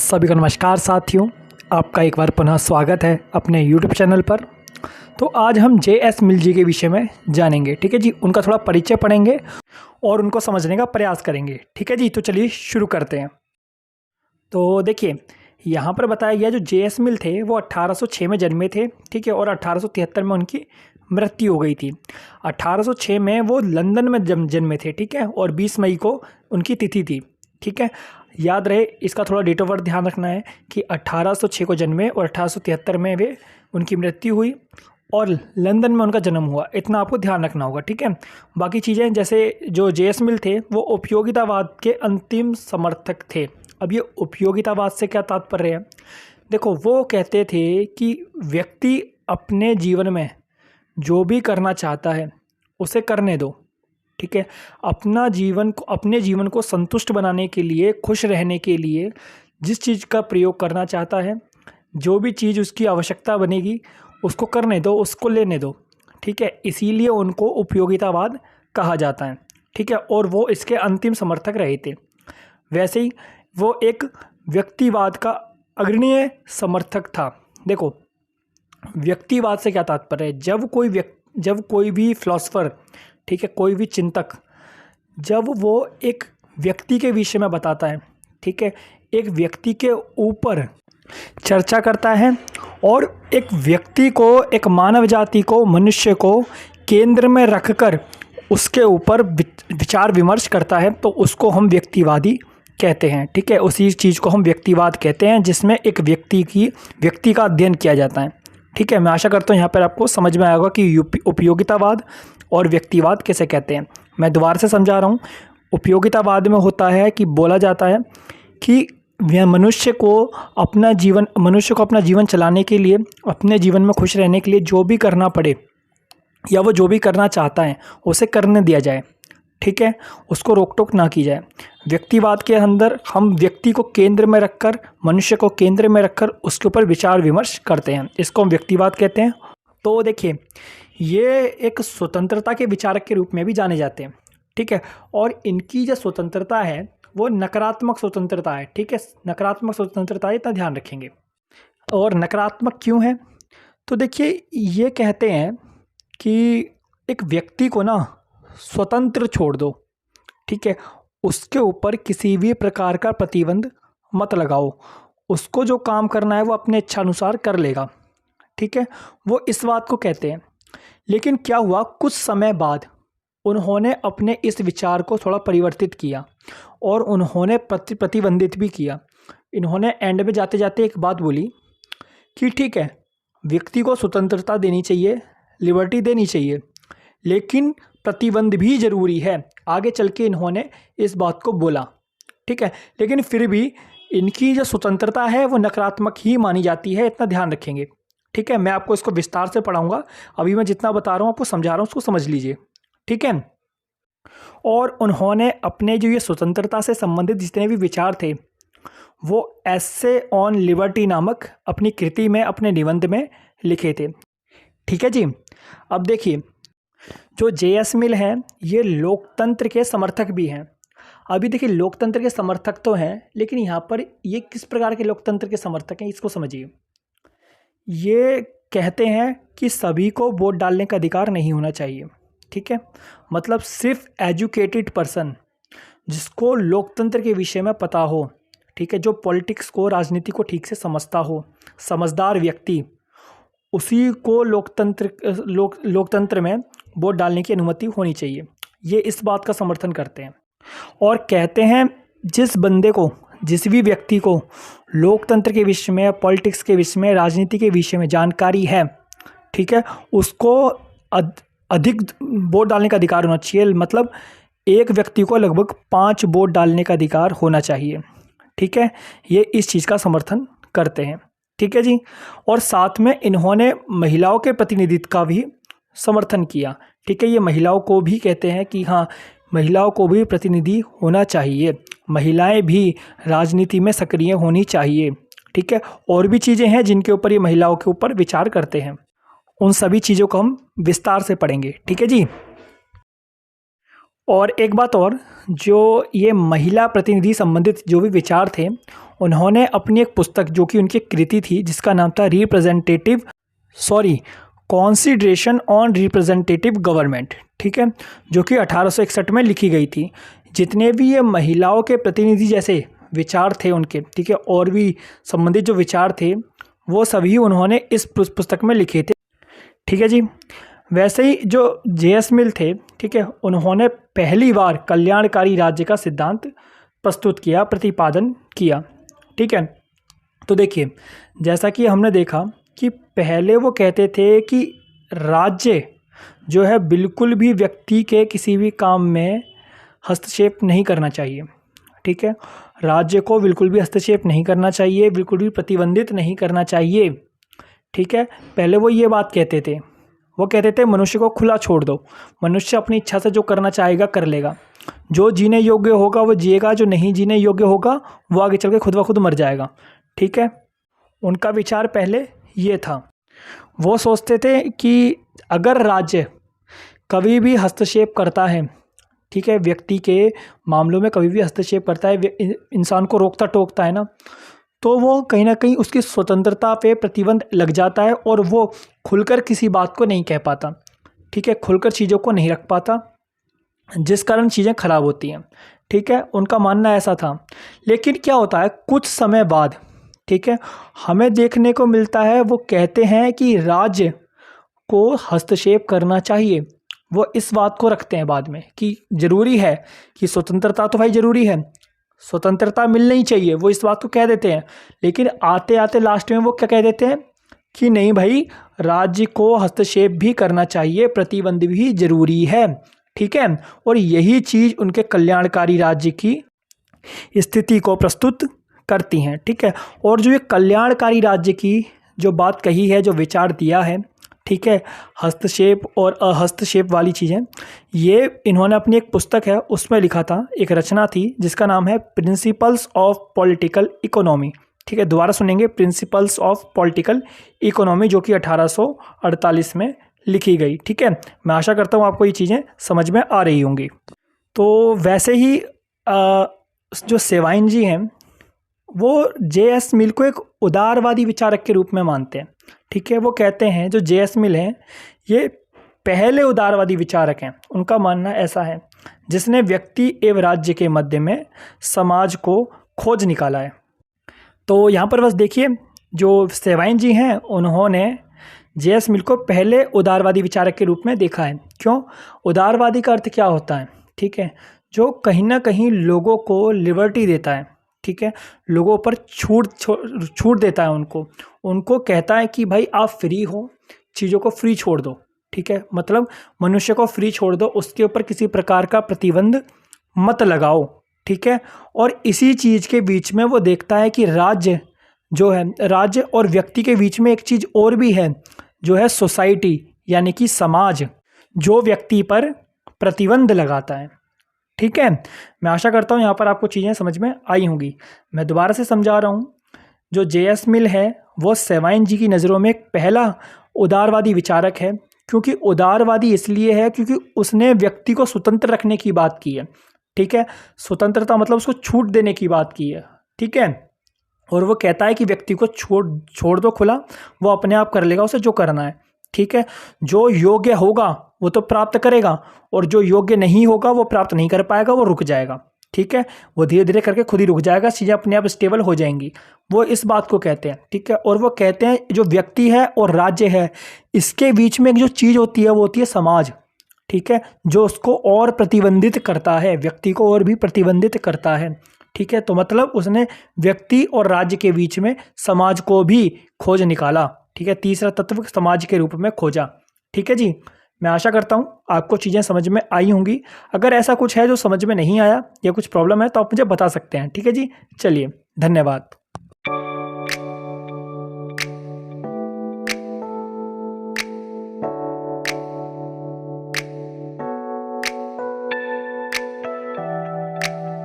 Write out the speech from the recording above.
सभी को नमस्कार साथियों, आपका एक बार पुनः स्वागत है अपने YouTube चैनल पर। तो आज हम जे.एस. मिल जी के विषय में जानेंगे। ठीक है जी, उनका थोड़ा परिचय पढ़ेंगे और उनको समझने का प्रयास करेंगे। ठीक है जी, तो चलिए शुरू करते हैं। तो देखिए, यहाँ पर बताया गया जो जे.एस. मिल थे वो 1806 में जन्मे थे। ठीक है, और 1873 में उनकी मृत्यु हो गई थी। 1806 में वो लंदन में जन्मे थे। ठीक है, और 20 मई को उनकी तिथि थी। ठीक है, याद रहे, इसका थोड़ा डेट ऑफ बर्थ ध्यान रखना है कि 1806 को जन्मे और 1873 में वे उनकी मृत्यु हुई और लंदन में उनका जन्म हुआ। इतना आपको ध्यान रखना होगा। ठीक है, बाकी चीज़ें जैसे जो जे.एस. मिल थे वो उपयोगितावाद के अंतिम समर्थक थे। अब ये उपयोगितावाद से क्या तात्पर्य है? देखो, वो कहते थे कि व्यक्ति अपने जीवन में जो भी करना चाहता है उसे करने दो। ठीक है, अपने जीवन को संतुष्ट बनाने के लिए, खुश रहने के लिए जिस चीज़ का प्रयोग करना चाहता है, जो भी चीज़ उसकी आवश्यकता बनेगी उसको करने दो, उसको लेने दो। ठीक है, इसीलिए उनको उपयोगितावाद कहा जाता है। ठीक है, और वो इसके अंतिम समर्थक रहे थे। वैसे ही वो एक व्यक्तिवाद का अग्रणीय समर्थक था। देखो, व्यक्तिवाद से क्या तात्पर्य है? जब कोई भी फिलॉसफर, ठीक है, कोई भी चिंतक, जब वो एक व्यक्ति के विषय में बताता है, ठीक है, एक व्यक्ति के ऊपर चर्चा करता है और एक व्यक्ति को, एक मानव जाति को, मनुष्य को केंद्र में रखकर उसके ऊपर विचार विमर्श करता है, तो उसको हम व्यक्तिवादी कहते हैं। ठीक है, उसी चीज़ को हम व्यक्तिवाद कहते हैं जिसमें एक व्यक्ति का अध्ययन किया जाता है। ठीक है, मैं आशा करता हूँ यहाँ पर आपको समझ में आएगा कि उपयोगितावाद और व्यक्तिवाद कैसे कहते हैं। मैं दोबारा से समझा रहा हूँ। उपयोगितावाद में होता है कि बोला जाता है कि मनुष्य को अपना जीवन चलाने के लिए, अपने जीवन में खुश रहने के लिए जो भी करना पड़े या वो जो भी करना चाहता है उसे करने दिया जाए। ठीक है, उसको रोक टोक ना की जाए। व्यक्तिवाद के अंदर हम व्यक्ति को केंद्र में रखकर, मनुष्य को केंद्र में रखकर उसके ऊपर विचार विमर्श करते हैं। इसको हम व्यक्तिवाद कहते हैं। तो देखिए, ये एक स्वतंत्रता के विचारक के रूप में भी जाने जाते हैं। ठीक है, और इनकी जो स्वतंत्रता है वो नकारात्मक स्वतंत्रता है। ठीक है, नकारात्मक स्वतंत्रता है, इतना ध्यान रखेंगे। और नकारात्मक क्यों है? तो देखिए, ये कहते हैं कि एक व्यक्ति को ना स्वतंत्र छोड़ दो। ठीक है, उसके ऊपर किसी भी प्रकार का प्रतिबंध मत लगाओ। उसको जो काम करना है वो अपने इच्छानुसार कर लेगा। ठीक है, वो इस बात को कहते हैं। लेकिन क्या हुआ, कुछ समय बाद उन्होंने अपने इस विचार को थोड़ा परिवर्तित किया और उन्होंने प्रतिबंधित भी किया। इन्होंने एंड में जाते जाते एक बात बोली कि ठीक है, व्यक्ति को स्वतंत्रता देनी चाहिए, लिबर्टी देनी चाहिए, लेकिन प्रतिबंध भी ज़रूरी है। आगे चल के इन्होंने इस बात को बोला। ठीक है, लेकिन फिर भी इनकी जो स्वतंत्रता है वो नकारात्मक ही मानी जाती है, इतना ध्यान रखेंगे। ठीक है, मैं आपको इसको विस्तार से पढ़ाऊंगा। अभी मैं जितना बता रहा हूँ आपको समझा रहा हूँ, उसको समझ लीजिए। ठीक है, और उन्होंने अपने जो ये स्वतंत्रता से संबंधित जितने भी विचार थे वो एसे ऑन लिबर्टी नामक अपनी कृति में, अपने निबंध में लिखे थे। ठीक है जी, अब देखिए, जो जे.एस. मिल है ये लोकतंत्र के समर्थक भी हैं। अभी देखिए, लोकतंत्र के समर्थक तो हैं, लेकिन यहाँ पर ये किस प्रकार के लोकतंत्र के समर्थक हैं इसको समझिए। ये कहते हैं कि सभी को वोट डालने का अधिकार नहीं होना चाहिए। ठीक है, मतलब सिर्फ एजुकेटेड पर्सन, जिसको लोकतंत्र के विषय में पता हो, ठीक है, जो पॉलिटिक्स को, राजनीति को ठीक से समझता हो, समझदार व्यक्ति, उसी को लोकतंत्र में वोट डालने की अनुमति होनी चाहिए। ये इस बात का समर्थन करते हैं और कहते हैं जिस बंदे को, जिस भी व्यक्ति को लोकतंत्र के विषय में, पॉलिटिक्स के विषय में, राजनीति के विषय में जानकारी है, ठीक है, उसको अधिक वोट डालने का अधिकार होना चाहिए। मतलब एक व्यक्ति को लगभग 5 वोट डालने का अधिकार होना चाहिए। ठीक है, ये इस चीज़ का समर्थन करते हैं। ठीक है जी, और साथ में इन्होंने महिलाओं के प्रतिनिधित्व का भी समर्थन किया। ठीक है, ये महिलाओं को भी कहते हैं कि हाँ, महिलाओं को भी प्रतिनिधि होना चाहिए, महिलाएं भी राजनीति में सक्रिय होनी चाहिए। ठीक है, और भी चीज़ें हैं जिनके ऊपर ये महिलाओं के ऊपर विचार करते हैं। उन सभी चीज़ों को हम विस्तार से पढ़ेंगे। ठीक है जी, और एक बात और, जो ये महिला प्रतिनिधि संबंधित जो भी विचार थे उन्होंने अपनी एक पुस्तक जो कि उनकी कृति थी जिसका नाम था कॉन्सिडरेशन ऑन रिप्रेजेंटेटिव गवर्नमेंट, ठीक है, जो कि 1861 में लिखी गई थी। जितने भी ये महिलाओं के प्रतिनिधि जैसे विचार थे उनके, ठीक है, और भी संबंधित जो विचार थे वो सभी उन्होंने इस पुस्तक में लिखे थे, ठीक है जी। वैसे ही जो जे.एस. मिल थे, ठीक है, उन्होंने पहली बार कल्याणकारी राज्य का सिद्धांत प्रस्तुत किया, प्रतिपादन किया, ठीक है। तो देखिए, जैसा कि हमने देखा कि पहले वो कहते थे कि राज्य जो है बिल्कुल भी व्यक्ति के किसी भी काम में हस्तक्षेप नहीं करना चाहिए, ठीक है। राज्य को बिल्कुल भी हस्तक्षेप नहीं करना चाहिए, बिल्कुल भी प्रतिबंधित नहीं करना चाहिए, ठीक है। पहले वो ये बात कहते थे, वो कहते थे मनुष्य को खुला छोड़ दो, मनुष्य अपनी इच्छा से जो करना चाहेगा कर लेगा, जो जीने योग्य होगा वो जिएगा, जो नहीं जीने योग्य होगा वो आगे चल के खुद ब खुद मर जाएगा, ठीक है। उनका विचार पहले ये था। वो सोचते थे कि अगर राज्य कभी भी हस्तक्षेप करता है, ठीक है, व्यक्ति के मामलों में कभी भी हस्तक्षेप करता है, इंसान को रोकता टोकता है ना, तो वो कहीं ना कहीं उसकी स्वतंत्रता पे प्रतिबंध लग जाता है और वो खुलकर किसी बात को नहीं कह पाता, ठीक है, खुलकर चीज़ों को नहीं रख पाता, जिस कारण चीज़ें खराब होती हैं, ठीक है। उनका मानना ऐसा था। लेकिन क्या होता है कुछ समय बाद, ठीक है, हमें देखने को मिलता है वो कहते हैं कि राज्य को हस्तक्षेप करना चाहिए। वो इस बात को रखते हैं बाद में कि ज़रूरी है कि स्वतंत्रता तो भाई ज़रूरी है, स्वतंत्रता मिलनी ही चाहिए, वो इस बात को कह देते हैं। लेकिन आते आते लास्ट में वो क्या कह देते हैं कि नहीं भाई, राज्य को हस्तक्षेप भी करना चाहिए, प्रतिबंध भी ज़रूरी है, ठीक है। और यही चीज़ उनके कल्याणकारी राज्य की स्थिति को प्रस्तुत करती हैं, ठीक है। और जो ये कल्याणकारी राज्य की जो बात कही है, जो विचार दिया है, ठीक है, हस्तक्षेप और अहस्तक्षेप वाली चीज़ें, ये इन्होंने अपनी एक पुस्तक है उसमें लिखा था, एक रचना थी जिसका नाम है प्रिंसिपल्स ऑफ पॉलिटिकल इकोनॉमी, ठीक है। दोबारा सुनेंगे, प्रिंसिपल्स ऑफ पॉलिटिकल इकोनॉमी, जो कि 1848 में लिखी गई, ठीक है। मैं आशा करता हूँ आपको ये चीज़ें समझ में आ रही होंगी। तो वैसे ही जो सेवाइन जी हैं वो जे.एस. मिल को एक उदारवादी विचारक के रूप में मानते हैं, ठीक है। वो कहते हैं जो जे.एस. मिल हैं ये पहले उदारवादी विचारक हैं। उनका मानना ऐसा है जिसने व्यक्ति एवं राज्य के मध्य में समाज को खोज निकाला है। तो यहाँ पर बस देखिए, जो सेवाइन जी हैं उन्होंने जे.एस. मिल को पहले उदारवादी विचारक के रूप में देखा है। क्यों? उदारवादी का अर्थ क्या होता है, ठीक है, जो कहीं ना कहीं लोगों को लिबर्टी देता है, ठीक है, लोगों पर छूट देता है, उनको कहता है कि भाई आप फ्री हो, चीज़ों को फ्री छोड़ दो, ठीक है, मतलब मनुष्य को फ्री छोड़ दो, उसके ऊपर किसी प्रकार का प्रतिबंध मत लगाओ, ठीक है। और इसी चीज़ के बीच में वो देखता है कि राज्य जो है, राज्य और व्यक्ति के बीच में एक चीज़ और भी है जो है सोसाइटी, यानी कि समाज, जो व्यक्ति पर प्रतिबंध लगाता है, ठीक है। मैं आशा करता हूँ यहाँ पर आपको चीज़ें समझ में आई होंगी। मैं दोबारा से समझा रहा हूँ, जो जे.एस. मिल है वो सेवाइन जी की नज़रों में एक पहला उदारवादी विचारक है। क्योंकि उदारवादी इसलिए है क्योंकि उसने व्यक्ति को स्वतंत्र रखने की बात की है, ठीक है, स्वतंत्रता मतलब उसको छूट देने की बात की है, ठीक है। और वो कहता है कि व्यक्ति को छोड़ दो खुला, वो अपने आप कर लेगा उसे जो करना है, ठीक है। जो योग्य होगा वो तो प्राप्त करेगा और जो योग्य नहीं होगा वो प्राप्त नहीं कर पाएगा, वो रुक जाएगा, ठीक है, वो धीरे धीरे करके खुद ही रुक जाएगा, चीज़ें अपने आप स्टेबल हो जाएंगी। वो इस बात को कहते हैं, ठीक है। और वो कहते हैं जो व्यक्ति है और राज्य है इसके बीच में एक जो चीज़ होती है वो होती है समाज, ठीक है, जो उसको और प्रतिबंधित करता है, व्यक्ति को और भी प्रतिबंधित करता है, ठीक है। तो मतलब उसने व्यक्ति और राज्य के बीच में समाज को भी खोज निकाला, ठीक है, तीसरा तत्व समाज के रूप में खोजा, ठीक है जी। मैं आशा करता हूँ आपको चीज़ें समझ में आई होंगी। अगर ऐसा कुछ है जो समझ में नहीं आया या कुछ प्रॉब्लम है तो आप मुझे बता सकते हैं, ठीक है जी। चलिए, धन्यवाद।